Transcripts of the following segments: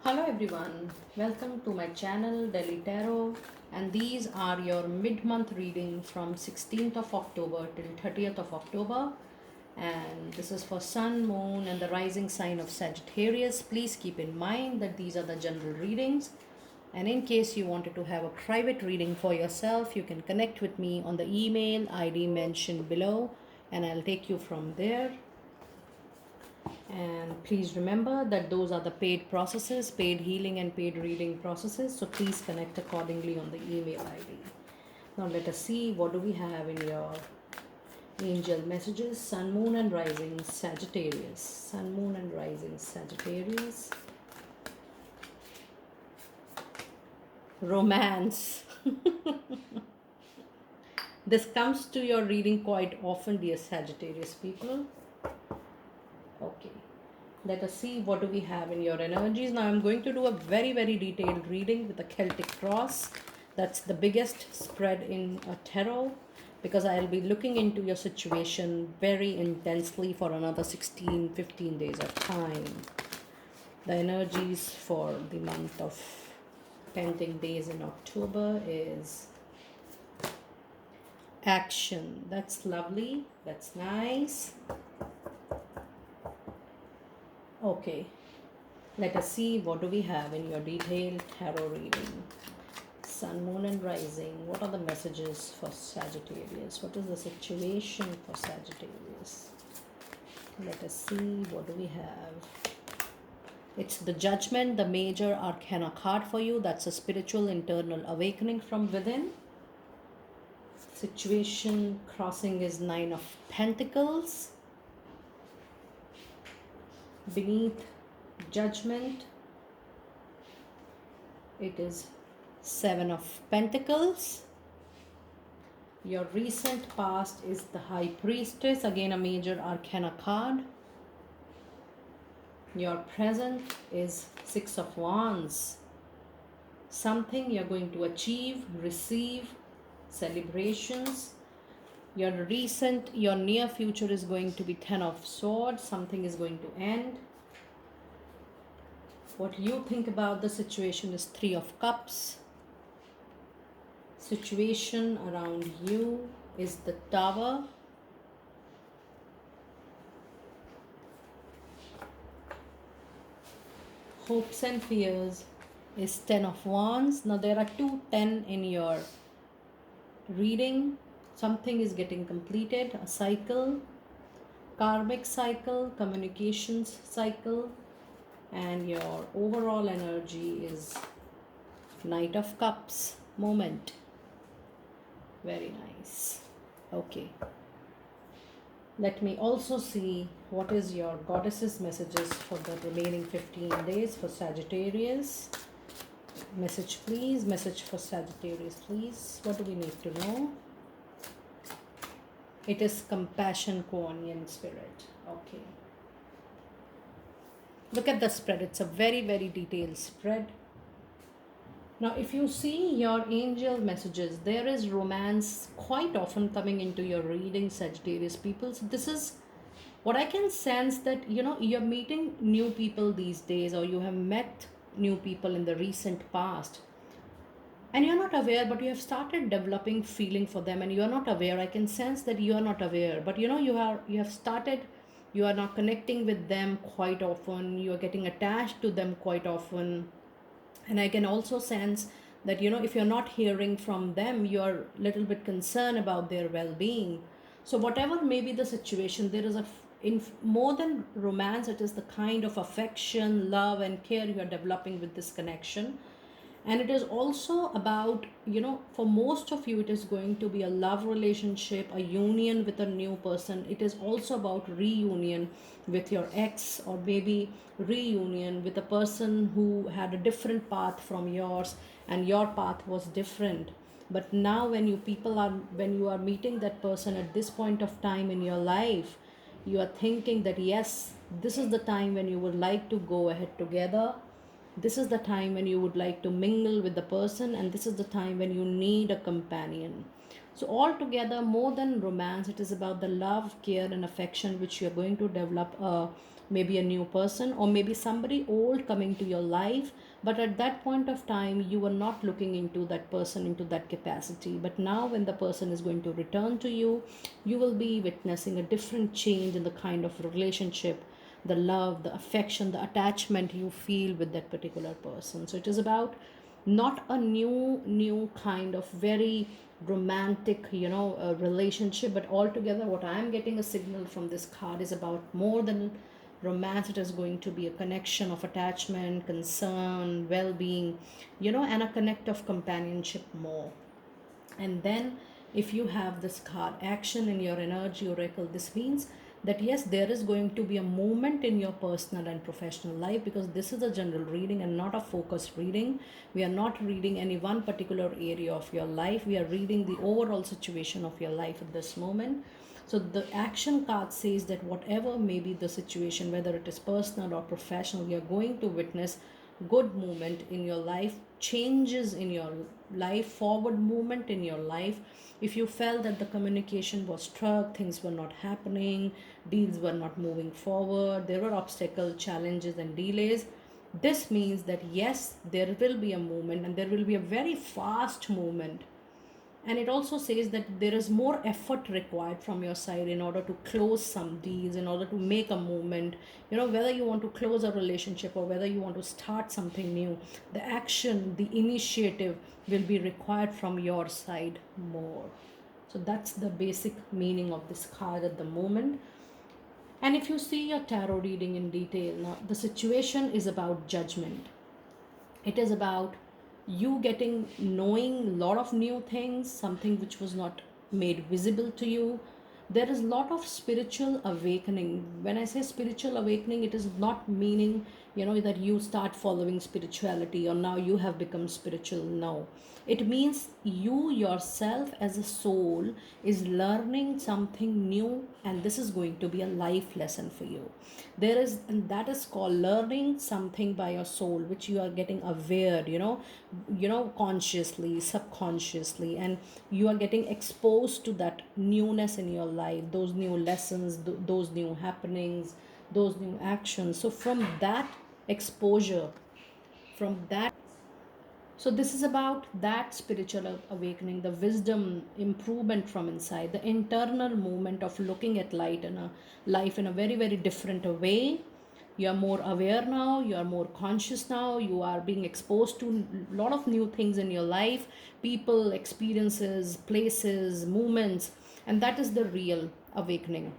Hello everyone, welcome to my channel Delhi Tarot, and these are your mid-month reading from 16th of October till 30th of October, and this is for Sun, Moon and the rising sign of Sagittarius. Please keep in mind that these are the general readings, and in case you wanted to have a private reading for yourself, you can connect with me on the email ID mentioned below and I'll take you from there. And please remember that those are the paid processes, paid healing and paid reading processes. So please connect accordingly on the email ID. Now let us see what do we have in your angel messages. Sun, Moon and Rising Sagittarius. Sun, Moon and Rising Sagittarius. Romance. This comes to your reading quite often, dear Sagittarius people. Okay, let us see what do we have in your energies. Now I'm going to do a very detailed reading with a Celtic cross. That's the biggest spread in a tarot, because I'll be looking into your situation very intensely for another 16-15 days of time. The energies for the month of pending days in October is action. That's lovely, that's nice. Okay, let us see what do we have in your detailed tarot reading. Sun, Moon and Rising. What are the messages for Sagittarius? What is the situation for Sagittarius? Let us see what do we have. It's the Judgment, the major arcana card for you. That's a spiritual internal awakening from within. Situation crossing is Nine of Pentacles. Beneath Judgment, it is Seven of Pentacles. Your recent past is the High Priestess, again a major arcana card. Your present is Six of Wands. Something you're going to achieve, receive, celebrations. Your near future is going to be Ten of Swords. Something is going to end. What you think about the situation is Three of Cups. Situation around you is the Tower. Hopes and fears is Ten of Wands. Now there are two 10 in your reading. Something is getting completed, a cycle, karmic cycle, communications cycle, and your overall energy is Knight of Cups moment. Very nice. Okay, let me also see what is your goddess's messages for the remaining 15 days for Sagittarius. Message please, message for Sagittarius please. What do we need to know? It is compassion, Kuan spirit. Okay. Look at the spread. It's a very detailed spread. Now, if you see your angel messages, there is romance quite often coming into your reading, Sagittarius people. So this is what I can sense, that you're meeting new people these days, or you have met new people in the recent past, and you're not aware, but you have started developing feeling for them, and you're not aware. I can sense that you are not aware, but you have started, you are now connecting with them quite often, you are getting attached to them quite often. And I can also sense that if you're not hearing from them, you're a little bit concerned about their well-being. So whatever may be the situation, there is in more than romance, it is the kind of affection, love and care you are developing with this connection. And it is also about, for most of you, it is going to be a love relationship, a union with a new person. It is also about reunion with your ex, or maybe reunion with a person who had a different path from yours and your path was different. But now when you are meeting that person at this point of time in your life, you are thinking that yes, this is the time when you would like to go ahead together. This is the time when you would like to mingle with the person, and this is the time when you need a companion. So altogether, more than romance, it is about the love, care and affection which you're going to develop, a maybe a new person, or maybe somebody old coming to your life. But at that point of time, you were not looking into that person into that capacity. But now, when the person is going to return to you, you will be witnessing a different change in the kind of relationship, the love, the affection, the attachment you feel with that particular person. So it is about not a new kind of very romantic, relationship, but altogether what I am getting a signal from this card is about more than romance. It is going to be a connection of attachment, concern, well-being, and a connect of companionship more. And then, if you have this card action in your energy oracle, this means that yes, there is going to be a movement in your personal and professional life, because this is a general reading and not a focused reading. We are not reading any one particular area of your life, we are reading the overall situation of your life at this moment. So the action card says that whatever may be the situation, whether it is personal or professional, you're going to witness good movement in your life, changes in your life, forward movement in your life. If you felt that the communication was struck, things were not happening, deals were not moving forward, there were obstacles, challenges, and delays, this means that yes, there will be a movement, and there will be a very fast movement. And it also says that there is more effort required from your side in order to close some deals, in order to make a movement. Whether you want to close a relationship or whether you want to start something new, the action, the initiative will be required from your side more. So that's the basic meaning of this card at the moment. And if you see your tarot reading in detail, now the situation is about judgment. It is about you getting knowing a lot of new things, something which was not made visible to you. There is a lot of spiritual awakening. When I say spiritual awakening, it is not meaning that you start following spirituality or now you have become spiritual. No, it means you yourself as a soul is learning something new, and this is going to be a life lesson for you. There is, and that is called learning something by your soul, which you are getting aware, consciously, subconsciously, and you are getting exposed to that newness in your life, those new lessons, those new happenings, those new actions. So from that exposure, from that, so this is about that spiritual awakening, the wisdom improvement from inside, the internal movement of looking at light in a life in a very, very different way. You are more aware now, you are more conscious now, you are being exposed to a lot of new things in your life, people, experiences, places, movements, and that is the real awakening.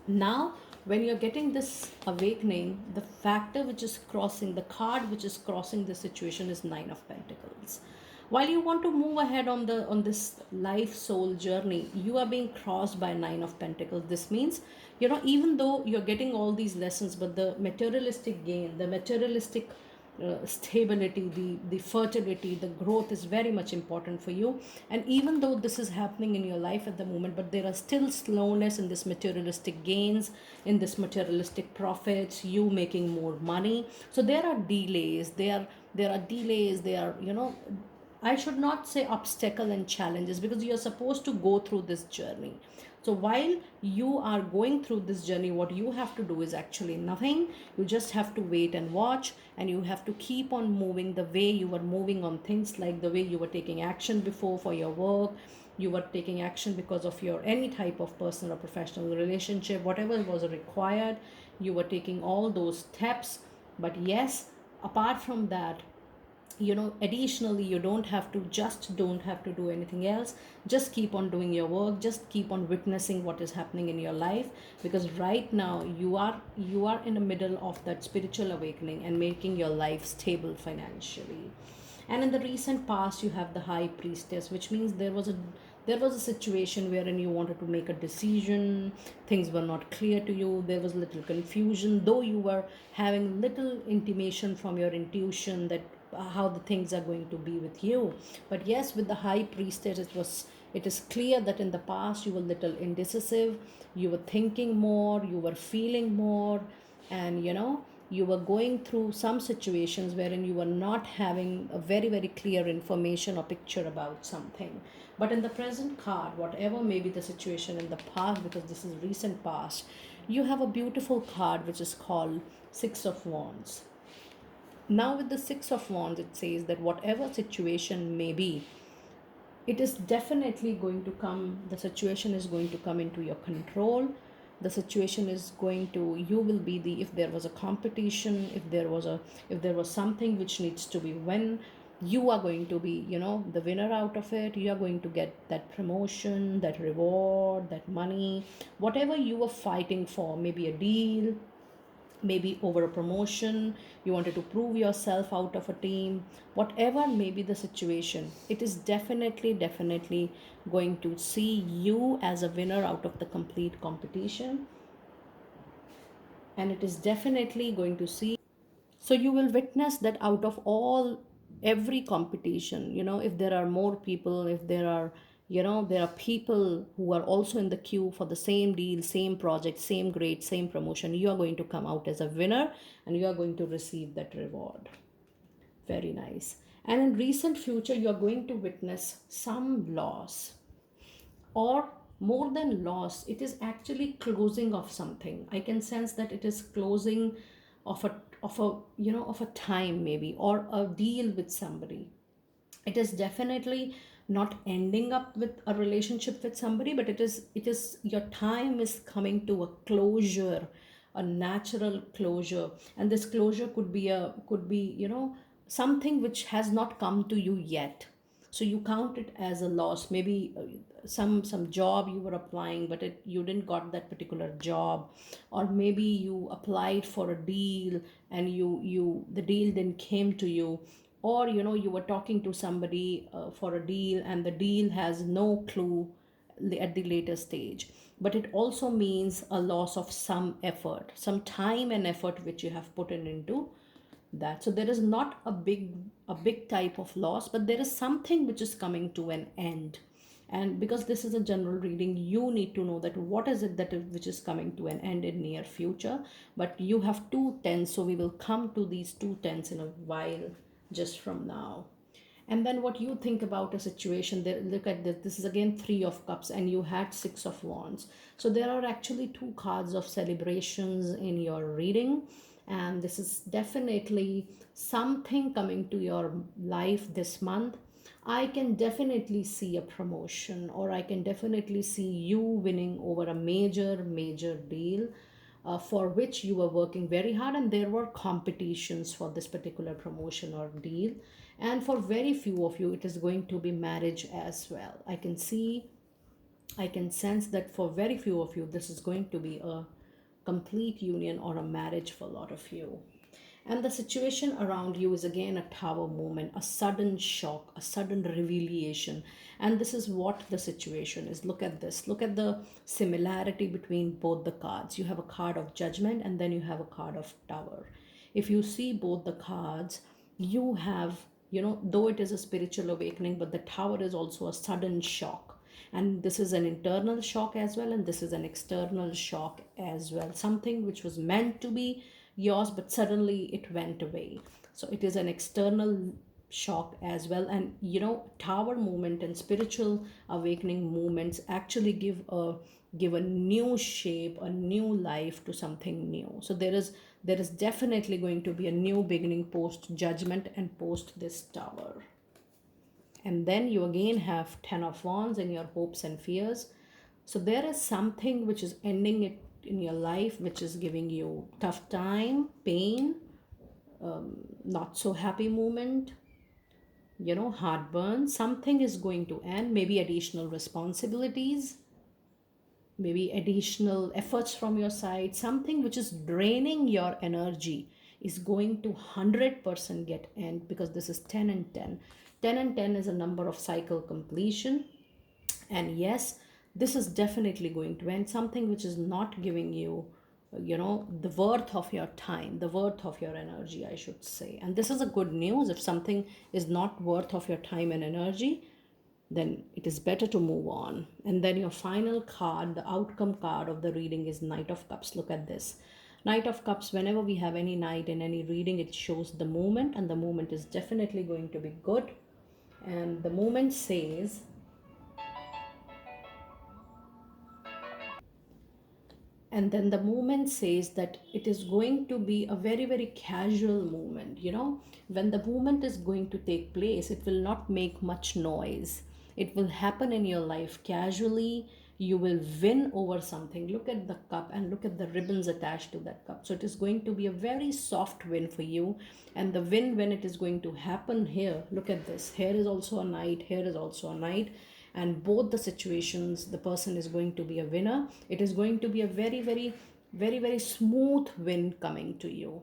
Now, when you're getting this awakening, the factor which is crossing, the card which is crossing the situation is Nine of Pentacles. While you want to move ahead on this life soul journey, you are being crossed by Nine of Pentacles. This means, even though you're getting all these lessons, but the materialistic gain, the materialistic stability, the fertility, the growth is very much important for you. And even though this is happening in your life at the moment, but there are still slowness in this materialistic gains, in this materialistic profits, you making more money. So there are delays, there are delays, there are, I should not say obstacle and challenges, because you are supposed to go through this journey. So while you are going through this journey, what you have to do is actually nothing. You just have to wait and watch, and you have to keep on moving the way you were moving on things, like the way you were taking action before for your work. You were taking action because of your any type of personal or professional relationship, whatever was required, you were taking all those steps. But yes, apart from that, additionally, you don't have to do anything else. Just keep on doing your work, just keep on witnessing what is happening in your life, because right now you are in the middle of that spiritual awakening and making your life stable financially. And in the recent past, you have the High Priestess, which means there was a situation wherein you wanted to make a decision, things were not clear to you, there was little confusion, though you were having little intimation from your intuition that how the things are going to be with you. But yes, with the High Priestess, it is clear that in the past you were little indecisive, you were thinking more, you were feeling more, and you were going through some situations wherein you were not having a very, very clear information or picture about something. But in the present card, whatever may be the situation in the past, because this is recent past, You have a beautiful card which is called Six of Wands. Now, with the Six of Wands, it says that whatever situation may be, it is definitely going to come, the situation is going to come into your control. The situation is going to, you will be the, if there was a competition, if there was something which needs to be won, you are going to be, the winner out of it. You are going to get that promotion, that reward, that money, whatever you were fighting for, maybe a deal, maybe over a promotion, you wanted to prove yourself out of a team, whatever may be the situation, it is definitely going to see you as a winner out of the complete competition. And it is definitely going to see, so you will witness that out of all, every competition, if there are more people, if there are, there are people who are also in the queue for the same deal, same project, same grade, same promotion, you are going to come out as a winner and you are going to receive that reward. Very nice. And in recent future, you are going to witness some loss, or more than loss, it is actually closing of something. I can sense that it is closing of a of a time, maybe, or a deal with somebody. It is definitely not ending up with a relationship with somebody, but it is your time is coming to a closure, a natural closure. And this closure could be something which has not come to you yet, so you count it as a loss. Maybe some job you were applying, but you didn't got that particular job, or maybe you applied for a deal and the deal then came to you, or you were talking to somebody for a deal and the deal has no clue at the later stage. But it also means a loss of some effort, some time and effort which you have put into that. So there is not a big type of loss, but there is something which is coming to an end. And because this is a general reading, you need to know that what is it which is coming to an end in near future. But you have two tens, so we will come to these two tens in a while, just from now. And then what you think about a situation there, look at this. This is again Three of Cups, and you had Six of Wands. So there are actually two cards of celebrations in your reading, and this is definitely something coming to your life this month. I can definitely see a promotion, or I can definitely see you winning over a major deal, for which you were working very hard, and there were competitions for this particular promotion or deal. And for very few of you, it is going to be marriage as well. I can sense that for very few of you, this is going to be a complete union or a marriage for a lot of you. And the situation around you is again a tower moment, a sudden shock, a sudden revelation. And this is what the situation is. Look at this. Look at the similarity between both the cards. You have a card of judgment and then you have a card of tower. If you see both the cards, you have, though it is a spiritual awakening, but the tower is also a sudden shock. And this is an internal shock as well, and this is an external shock as well. Something which was meant to be yours, but suddenly it went away. So it is an external shock as well. And tower movement and spiritual awakening movements actually give a new shape, a new life to something new. So there is definitely going to be a new beginning post judgment and post this tower. And then you again have Ten of Wands in your hopes and fears. So there is something which is ending it in your life, which is giving you tough time, pain, not so happy moment, heartburn. Something is going to end, maybe additional responsibilities, maybe additional efforts from your side. Something which is draining your energy is going to 100% get end, because this is 10 and 10. 10 and 10 is a number of cycle completion. And yes, this is definitely going to end. Something which is not giving you, the worth of your time, the worth of your energy, I should say. And this is a good news. If something is not worth of your time and energy, then it is better to move on. And then your final card, the outcome card of the reading, is Knight of Cups. Look at this. Knight of Cups, whenever we have any knight in any reading, it shows the movement, and the movement is definitely going to be good. And the movement says, And then the movement says that it is going to be a very, very casual movement. When the movement is going to take place, it will not make much noise. It will happen in your life casually. You will win over something. Look at the cup and look at the ribbons attached to that cup. So it is going to be a very soft win for you. And the win, when it is going to happen here, look at this. Here is also a knight, here is also a knight, and both the situations the person is going to be a winner. It is going to be a very, very, very, very smooth win coming to you.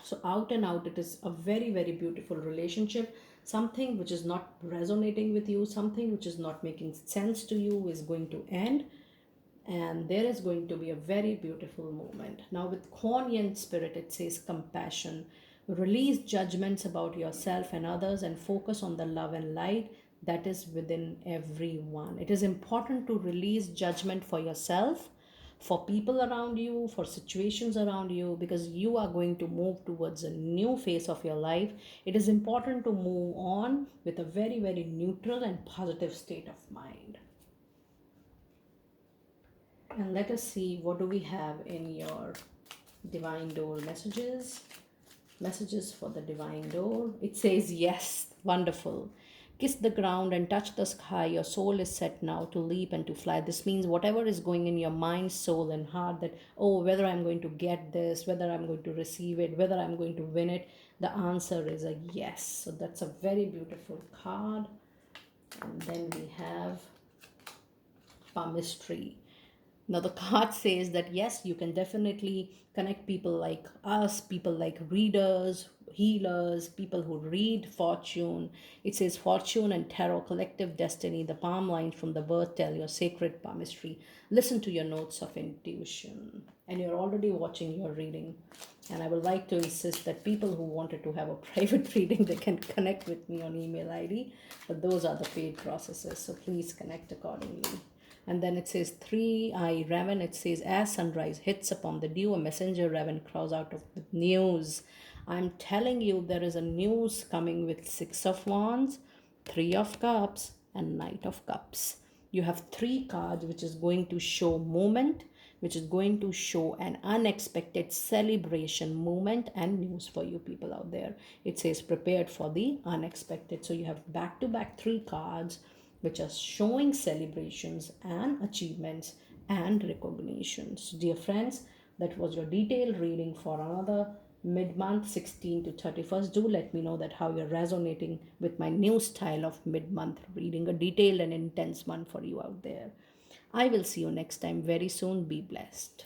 So out and out, it is a very, very beautiful relationship. Something which is not resonating with you, something which is not making sense to you, is going to end, and there is going to be a very beautiful moment. Now with Kuan Yin spirit, it says compassion. Release judgments about yourself and others and focus on the love and light that is within everyone. It is important to release judgment for yourself, for people around you, for situations around you, because you are going to move towards a new phase of your life. It is important to move on with a very, very neutral and positive state of mind. And let us see, what do we have in your divine door messages? Messages for the divine door. It says, yes, wonderful. Kiss the ground and touch the sky. Your soul is set now to leap and to fly. This means whatever is going in your mind, soul, and heart, that, oh, whether I'm going to get this, whether I'm going to receive it, whether I'm going to win it, the answer is a yes. So that's a very beautiful card. And then we have Palmistry. Now, the card says that yes, you can definitely connect people like us, people like readers, healers, people who read fortune. It says fortune and tarot, collective destiny. The palm lines from the birth tell your sacred palmistry. Listen to your notes of intuition. And you're already watching your reading. And I would like to insist that people who wanted to have a private reading, they can connect with me on email ID. But those are the paid processes. So please connect accordingly. And then it says three-eye raven. It says, as sunrise hits upon the dew, a messenger raven crawls out of the news. I'm telling you, there is a news coming with Six of Wands, Three of Cups, and Knight of Cups. You have three cards which is going to show movement, which is going to show an unexpected celebration, movement, and news for you people out there. It says prepared for the unexpected. So you have back-to-back three cards which are showing celebrations and achievements and recognitions. Dear friends, that was your detailed reading for another mid-month, 16 to 31st. Do let me know that how you're resonating with my new style of mid-month reading, a detailed and intense one for you out there. I will see you next time very soon. Be blessed.